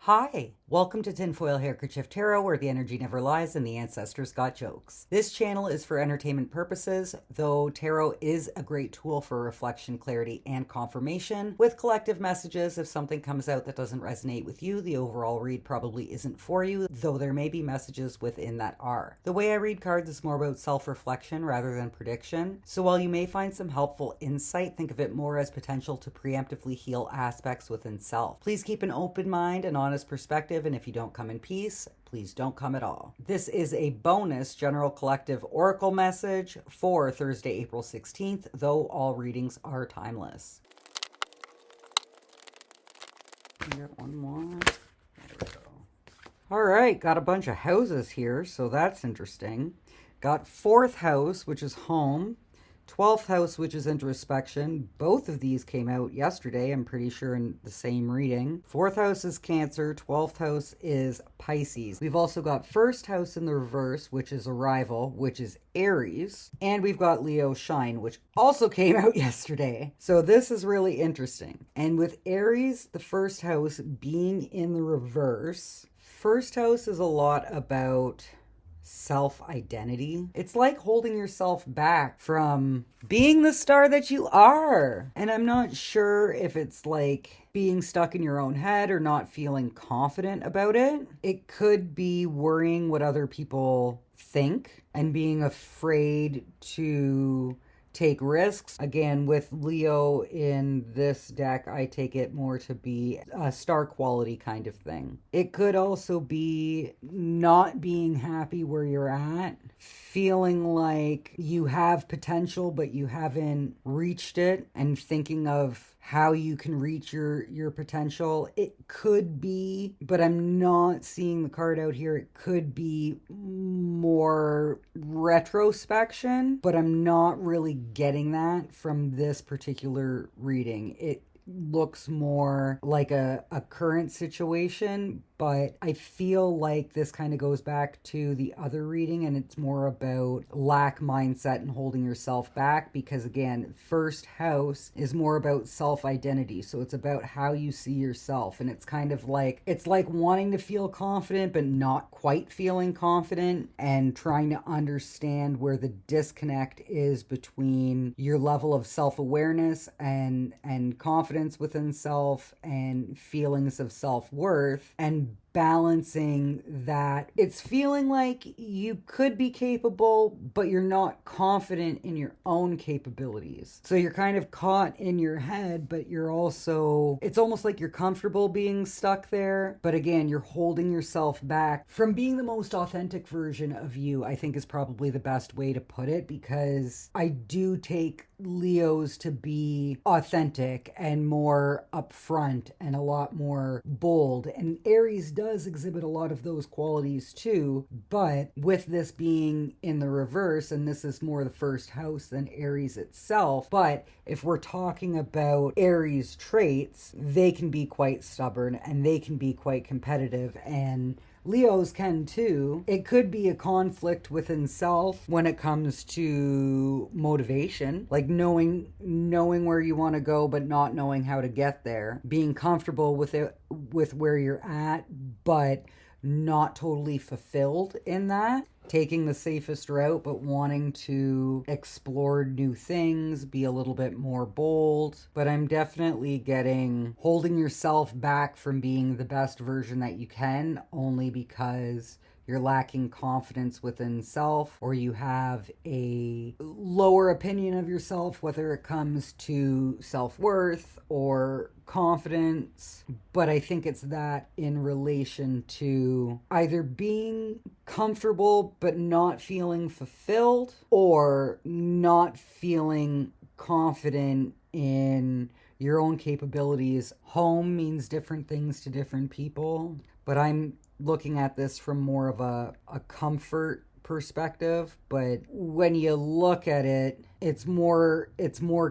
Hi, welcome to Tinfoil Handkerchief Tarot, where the energy never lies and the ancestors got jokes. This channel is for entertainment purposes, though tarot is a great tool for reflection, clarity, and confirmation. With collective messages, if something comes out that doesn't resonate with you, the overall read probably isn't for you, though there may be messages within that are. The way I read cards is more about self-reflection rather than prediction, so while you may find some helpful insight, think of it more as potential to preemptively heal aspects within self. Please keep an open mind and honest perspective, and if you don't come in peace, please don't come at all. This is a bonus general collective oracle message for Thursday, April 16th, though all readings are timeless. We got one more. There we go. All right, got a bunch of houses here, so that's interesting. Got 4th house, which is home. 12th house, which is introspection. Both of these came out yesterday, I'm pretty sure, in the same reading. 4th house is Cancer. 12th house is Pisces. We've also got 1st house in the reverse, which is Arrival, which is Aries. And we've got Leo Shine, which also came out yesterday. So this is really interesting. And with Aries, the 1st house being in the reverse, 1st house is a lot about self-identity. It's like holding yourself back from being the star that you are. And I'm not sure if it's like being stuck in your own head or not feeling confident about it. It could be worrying what other people think and being afraid to take risks. Again, with Leo in this deck, I take it more to be a star quality kind of thing. It could also be not being happy where you're at, feeling like you have potential but you haven't reached it, and thinking of how you can reach your potential. It could be, but I'm not seeing the card out here, it could be more retrospection, but I'm not really getting that from this particular reading. It looks more like a current situation, but I feel like this kind of goes back to the other reading, and it's more about lack mindset and holding yourself back, because again, 1st house is more about self-identity. So it's about how you see yourself, and it's kind of like, it's like wanting to feel confident but not quite feeling confident, and trying to understand where the disconnect is between your level of self-awareness and confidence within self and feelings of self-worth, and balancing that. It's feeling like you could be capable, but you're not confident in your own capabilities. So you're kind of caught in your head, but you're also, it's almost like you're comfortable being stuck there. But again, you're holding yourself back from being the most authentic version of you, I think is probably the best way to put it, because I do take Leos to be authentic and more upfront and a lot more bold. And Aries does exhibit a lot of those qualities too, but with this being in the reverse, and this is more the 1st house than Aries itself, but if we're talking about Aries traits, they can be quite stubborn and they can be quite competitive, and Leos can too. It could be a conflict within self when it comes to motivation, like knowing where you want to go but not knowing how to get there, being comfortable with it, with where you're at, but not totally fulfilled in that, taking the safest route but wanting to explore new things, be a little bit more bold. But I'm definitely getting holding yourself back from being the best version that you can, only because you're lacking confidence within self, or you have a lower opinion of yourself, whether it comes to self-worth or confidence. But I think it's that in relation to either being comfortable but not feeling fulfilled, or not feeling confident in your own capabilities. Home means different things to different people, but I'm looking at this from more of a comfort perspective. But when you look at it, it's more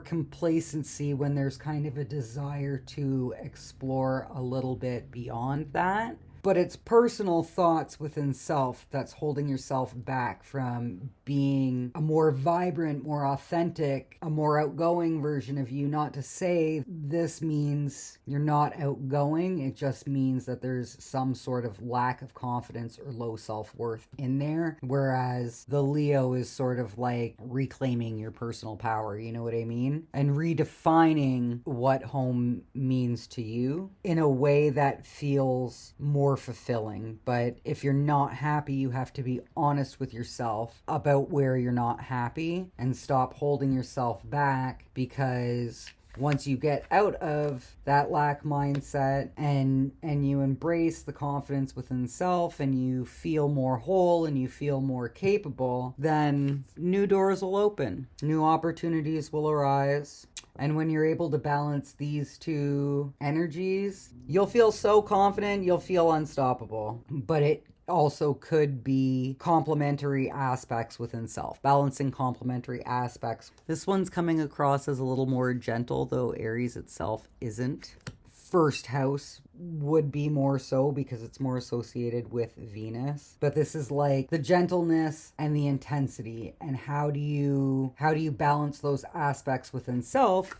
complacency when there's kind of a desire to explore a little bit beyond that. but it's personal thoughts within self that's holding yourself back from being a more vibrant, more authentic, a more outgoing version of you. Not to say this means you're not outgoing, it just means that there's some sort of lack of confidence or low self-worth in there, whereas the Leo is sort of like reclaiming your personal power, you know what I mean? And redefining what home means to you in a way that feels more fulfilling. But if you're not happy, you have to be honest with yourself about where you're not happy and stop holding yourself back, because once you get out of that lack mindset and you embrace the confidence within self and you feel more whole and you feel more capable, then new doors will open, new opportunities will arise. And when you're able to balance these two energies, you'll feel so confident, you'll feel unstoppable. But it also could be complementary aspects within self, balancing complementary aspects. This one's coming across as a little more gentle, though Aries itself isn't. First house would be more so because it's more associated with Venus, but this is like the gentleness and the intensity, and how do you balance those aspects within self?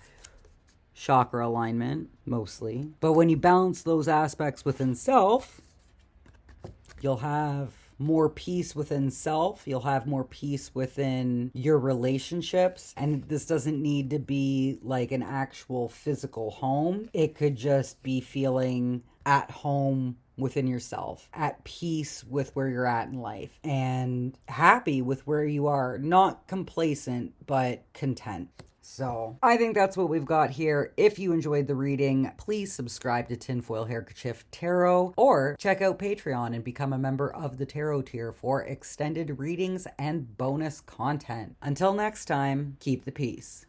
Chakra alignment mostly, but when you balance those aspects within self, you'll have more peace within self. You'll have more peace within your relationships. And this doesn't need to be like an actual physical home. It could just be feeling at home within yourself, at peace with where you're at in life, and happy with where you are. Not complacent, but content. So I think that's what we've got here. If you enjoyed the reading, please subscribe to Tinfoil Handkerchief Tarot, or check out Patreon and become a member of the Tarot tier for extended readings and bonus content. Until next time, keep the peace.